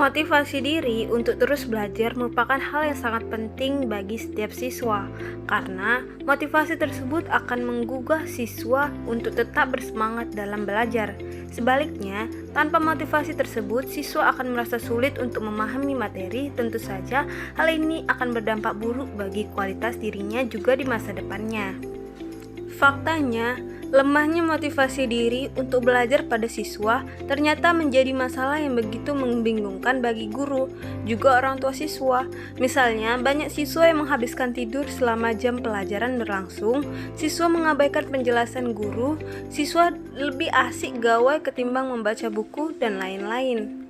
Motivasi diri untuk terus belajar merupakan hal yang sangat penting bagi setiap siswa, karena motivasi tersebut akan menggugah siswa untuk tetap bersemangat dalam belajar. Sebaliknya, tanpa motivasi tersebut, siswa akan merasa sulit untuk memahami materi. Tentu saja, hal ini akan berdampak buruk bagi kualitas dirinya juga di masa depannya. Faktanya, lemahnya motivasi diri untuk belajar pada siswa ternyata menjadi masalah yang begitu membingungkan bagi guru, juga orang tua siswa. Misalnya, banyak siswa yang menghabiskan tidur selama jam pelajaran berlangsung, siswa mengabaikan penjelasan guru, siswa lebih asik gawai ketimbang membaca buku, dan lain-lain.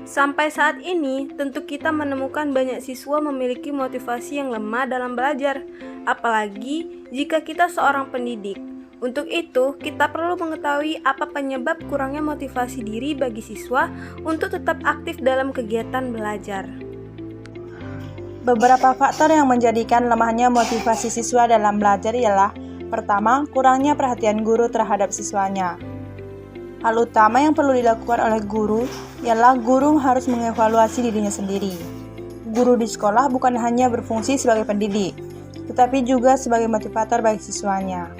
Sampai saat ini, tentu kita menemukan banyak siswa memiliki motivasi yang lemah dalam belajar, apalagi jika kita seorang pendidik. Untuk itu, kita perlu mengetahui apa penyebab kurangnya motivasi diri bagi siswa untuk tetap aktif dalam kegiatan belajar. Beberapa faktor yang menjadikan lemahnya motivasi siswa dalam belajar ialah: pertama, kurangnya perhatian guru terhadap siswanya. Hal utama yang perlu dilakukan oleh guru ialah guru harus mengevaluasi dirinya sendiri. Guru di sekolah bukan hanya berfungsi sebagai pendidik, tetapi juga sebagai motivator bagi siswanya.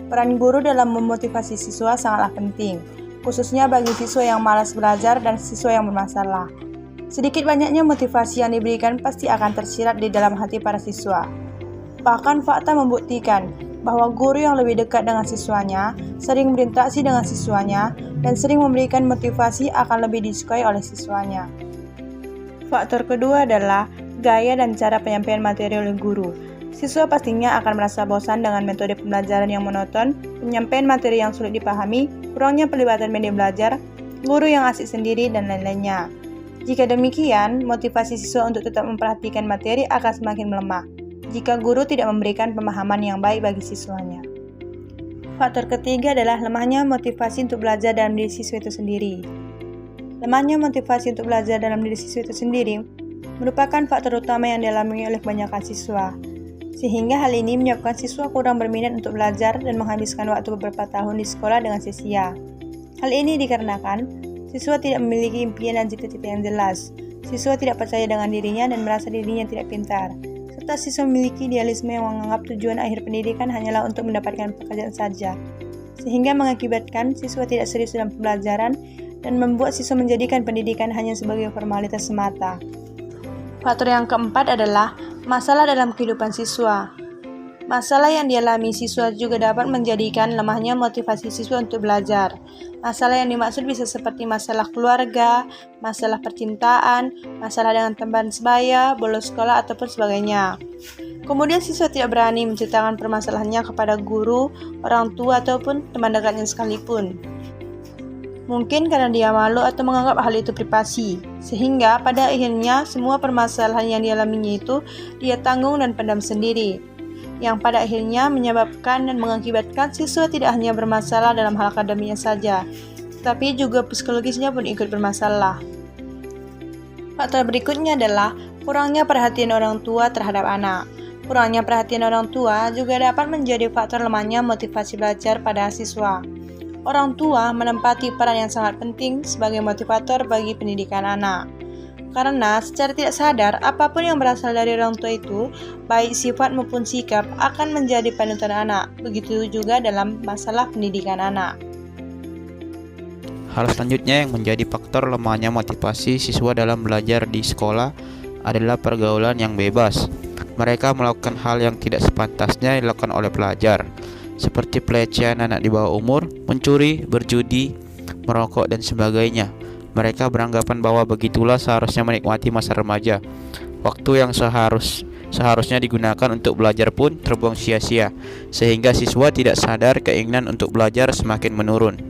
Peran guru dalam memotivasi siswa sangatlah penting, khususnya bagi siswa yang malas belajar dan siswa yang bermasalah. Sedikit banyaknya motivasi yang diberikan pasti akan tersirat di dalam hati para siswa. Bahkan fakta membuktikan bahwa guru yang lebih dekat dengan siswanya, sering berinteraksi dengan siswanya, dan sering memberikan motivasi akan lebih disukai oleh siswanya. Faktor kedua adalah gaya dan cara penyampaian materi oleh guru. Siswa pastinya akan merasa bosan dengan metode pembelajaran yang monoton, penyampaian materi yang sulit dipahami, kurangnya pelibatan media belajar, guru yang asik sendiri, dan lain-lainnya. Jika demikian, motivasi siswa untuk tetap memperhatikan materi akan semakin melemah jika guru tidak memberikan pemahaman yang baik bagi siswanya. Faktor ketiga adalah lemahnya motivasi untuk belajar dalam diri siswa itu sendiri. Lemahnya motivasi untuk belajar dalam diri siswa itu sendiri merupakan faktor utama yang dialami oleh kebanyakan siswa, sehingga hal ini menyebabkan siswa kurang berminat untuk belajar dan menghabiskan waktu beberapa tahun di sekolah dengan sia-sia. Hal ini dikarenakan siswa tidak memiliki impian dan cita-cita yang jelas, siswa tidak percaya dengan dirinya dan merasa dirinya tidak pintar, serta siswa memiliki idealisme yang menganggap tujuan akhir pendidikan hanyalah untuk mendapatkan pekerjaan saja, sehingga mengakibatkan siswa tidak serius dalam pembelajaran dan membuat siswa menjadikan pendidikan hanya sebagai formalitas semata. Faktor yang keempat adalah masalah dalam kehidupan siswa. Masalah yang dialami siswa juga dapat menjadikan lemahnya motivasi siswa untuk belajar. Masalah yang dimaksud bisa seperti masalah keluarga, masalah percintaan, masalah dengan teman sebaya, bolos sekolah, ataupun sebagainya. Kemudian siswa tidak berani menceritakan permasalahannya kepada guru, orang tua, ataupun teman dekatnya sekalipun. Mungkin karena dia malu atau menganggap hal itu privasi, sehingga pada akhirnya semua permasalahan yang dialaminya itu dia tanggung dan pendam sendiri, yang pada akhirnya menyebabkan dan mengakibatkan siswa tidak hanya bermasalah dalam hal akademiknya saja, tetapi juga psikologisnya pun ikut bermasalah. Faktor berikutnya adalah kurangnya perhatian orang tua terhadap anak. Kurangnya perhatian orang tua juga dapat menjadi faktor lemahnya motivasi belajar pada siswa. Orang tua menempati peran yang sangat penting sebagai motivator bagi pendidikan anak. Karena secara tidak sadar, apapun yang berasal dari orang tua itu, baik sifat maupun sikap, akan menjadi panutan anak. Begitu juga dalam masalah pendidikan anak. Hal selanjutnya yang menjadi faktor lemahnya motivasi siswa dalam belajar di sekolah adalah pergaulan yang bebas. Mereka melakukan hal yang tidak sepantasnya dilakukan oleh pelajar, seperti pelecehan anak di bawah umur, mencuri, berjudi, merokok, dan sebagainya. Mereka beranggapan bahwa begitulah seharusnya menikmati masa remaja. Waktu yang seharusnya digunakan untuk belajar pun terbuang sia-sia, sehingga siswa tidak sadar keinginan untuk belajar semakin menurun.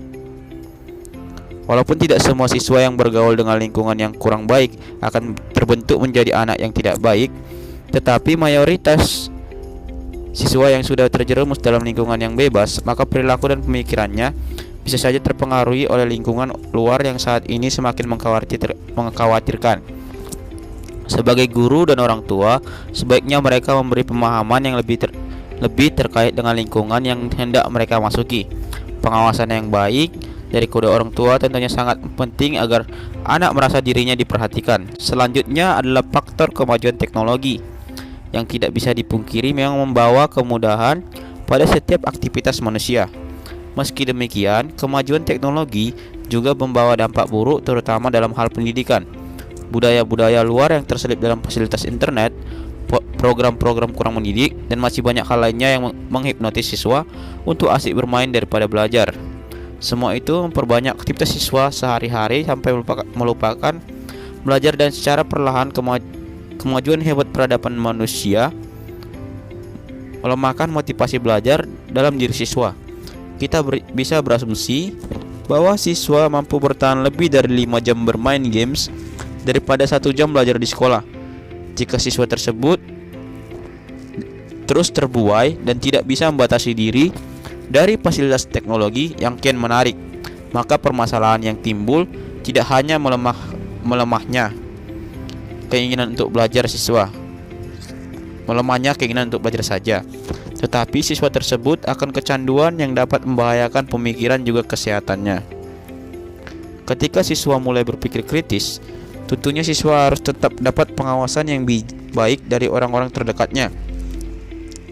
Walaupun tidak semua siswa yang bergaul dengan lingkungan yang kurang baik akan terbentuk menjadi anak yang tidak baik, tetapi mayoritas siswa yang sudah terjerumus dalam lingkungan yang bebas, maka perilaku dan pemikirannya bisa saja terpengaruhi oleh lingkungan luar yang saat ini semakin mengkhawatirkan. Sebagai guru dan orang tua, sebaiknya mereka memberi pemahaman yang lebih terkait dengan lingkungan yang hendak mereka masuki, pengawasan yang baik, Dari kedua orang tua tentunya sangat penting agar anak merasa dirinya diperhatikan. Selanjutnya adalah faktor kemajuan teknologi yang tidak bisa dipungkiri memang membawa kemudahan pada setiap aktivitas manusia. Meski demikian, kemajuan teknologi juga membawa dampak buruk terutama dalam hal pendidikan. Budaya-budaya luar yang terselip dalam fasilitas internet, program-program kurang mendidik, dan masih banyak hal lainnya yang menghipnotis siswa untuk asik bermain daripada belajar. Semua itu memperbanyak aktivitas siswa sehari-hari sampai melupakan belajar, dan secara perlahan kemajuan hebat peradaban manusia melemahkan motivasi belajar dalam diri siswa. Kita bisa berasumsi bahwa siswa mampu bertahan lebih dari 5 jam bermain games daripada 1 jam belajar di sekolah. Jika siswa tersebut terus terbuai dan tidak bisa membatasi diri dari fasilitas teknologi yang kian menarik, maka permasalahan yang timbul tidak hanya melemahnya keinginan untuk belajar saja, tetapi siswa tersebut akan kecanduan yang dapat membahayakan pemikiran juga kesehatannya. Ketika siswa mulai berpikir kritis, tentunya siswa harus tetap dapat pengawasan yang baik dari orang-orang terdekatnya,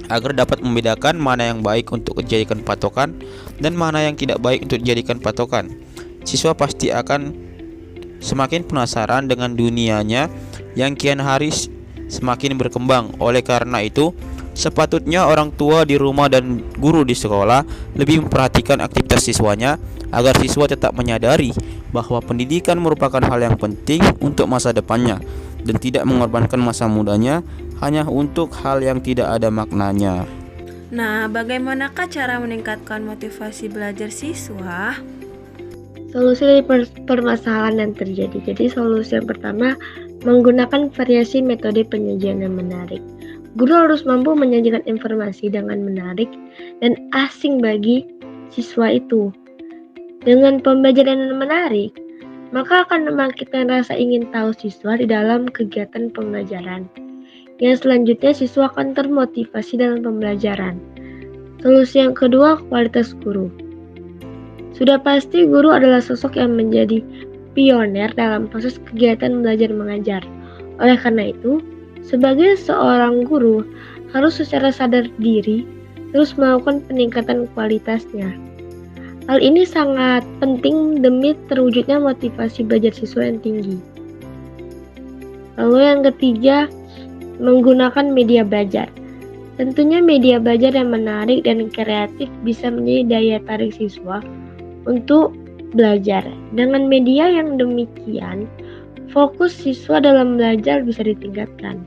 agar dapat membedakan mana yang baik untuk dijadikan patokan dan mana yang tidak baik untuk dijadikan patokan. Siswa pasti akan semakin penasaran dengan dunianya yang kian hari semakin berkembang. Oleh karena itu, sepatutnya orang tua di rumah dan guru di sekolah lebih memperhatikan aktivitas siswanya agar siswa tetap menyadari bahwa pendidikan merupakan hal yang penting untuk masa depannya dan tidak mengorbankan masa mudanya hanya untuk hal yang tidak ada maknanya. Nah, bagaimanakah cara meningkatkan motivasi belajar siswa? Solusi dari permasalahan yang terjadi. Jadi solusi yang pertama, menggunakan variasi metode penyajian yang menarik. Guru harus mampu menyajikan informasi dengan menarik dan asing bagi siswa itu. Dengan pembelajaran yang menarik, maka akan membangkitkan rasa ingin tahu siswa di dalam kegiatan pembelajaran. Yang selanjutnya, siswa akan termotivasi dalam pembelajaran. Solusi yang kedua, kualitas guru. Sudah pasti guru adalah sosok yang menjadi pioner dalam proses kegiatan belajar mengajar. Oleh karena itu, sebagai seorang guru harus secara sadar diri terus melakukan peningkatan kualitasnya. Hal ini sangat penting demi terwujudnya motivasi belajar siswa yang tinggi. Lalu yang ketiga, menggunakan media belajar. Tentunya media belajar yang menarik dan kreatif bisa menjadi daya tarik siswa untuk belajar. Dengan media yang demikian, fokus siswa dalam belajar bisa ditingkatkan.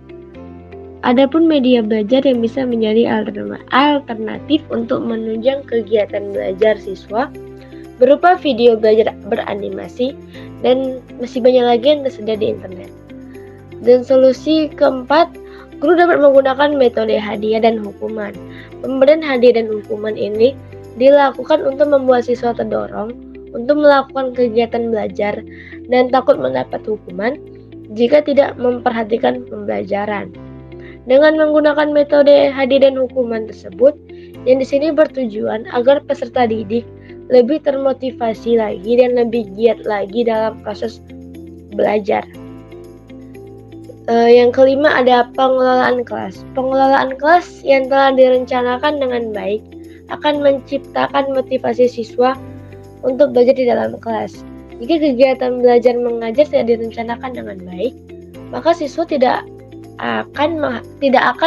Adapun media belajar yang bisa menjadi alternatif untuk menunjang kegiatan belajar siswa berupa video belajar beranimasi dan masih banyak lagi yang tersedia di internet. Dan solusi keempat, guru dapat menggunakan metode hadiah dan hukuman. Pemberian hadiah dan hukuman ini dilakukan untuk membuat siswa terdorong untuk melakukan kegiatan belajar dan takut mendapat hukuman jika tidak memperhatikan pembelajaran. Dengan menggunakan metode hadiah dan hukuman tersebut, yang di sini bertujuan agar peserta didik lebih termotivasi lagi dan lebih giat lagi dalam proses belajar. Yang kelima ada pengelolaan kelas. Pengelolaan kelas yang telah direncanakan dengan baik akan menciptakan motivasi siswa untuk belajar di dalam kelas. Jika kegiatan belajar mengajar tidak direncanakan dengan baik, maka siswa tidak akan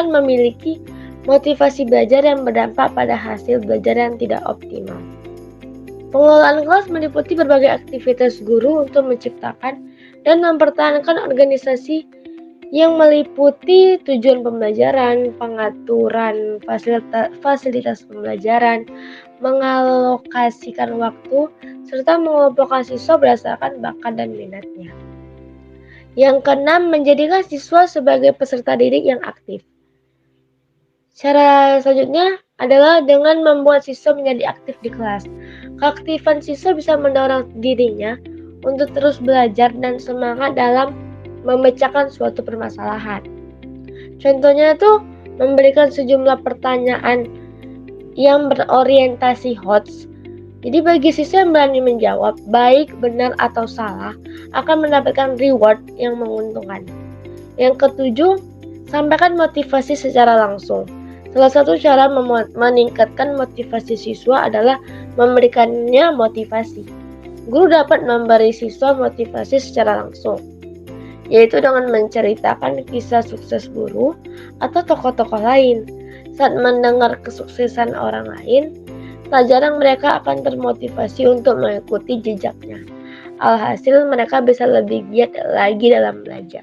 memiliki motivasi belajar yang berdampak pada hasil belajar yang tidak optimal. Pengelolaan kelas meliputi berbagai aktivitas guru untuk menciptakan dan mempertahankan organisasi yang meliputi tujuan pembelajaran, pengaturan fasilitas pembelajaran, mengalokasikan waktu, serta mengelompokkan siswa berdasarkan bakat dan minatnya. Yang keenam, menjadikan siswa sebagai peserta didik yang aktif. Cara selanjutnya adalah dengan membuat siswa menjadi aktif di kelas. Keaktifan siswa bisa mendorong dirinya untuk terus belajar dan semangat dalam memecahkan suatu permasalahan. Contohnya itu memberikan sejumlah pertanyaan yang berorientasi HOTS Jadi bagi siswa yang berani menjawab baik, benar, atau salah akan mendapatkan reward yang menguntungkan. Yang ketujuh, sampaikan motivasi secara langsung. Salah satu cara meningkatkan motivasi siswa adalah memberikannya motivasi. Guru dapat memberi siswa motivasi secara langsung, yaitu dengan menceritakan kisah sukses guru atau tokoh-tokoh lain. Saat mendengar kesuksesan orang lain, tak jarang mereka akan termotivasi untuk mengikuti jejaknya. Alhasil mereka bisa lebih giat lagi dalam belajar.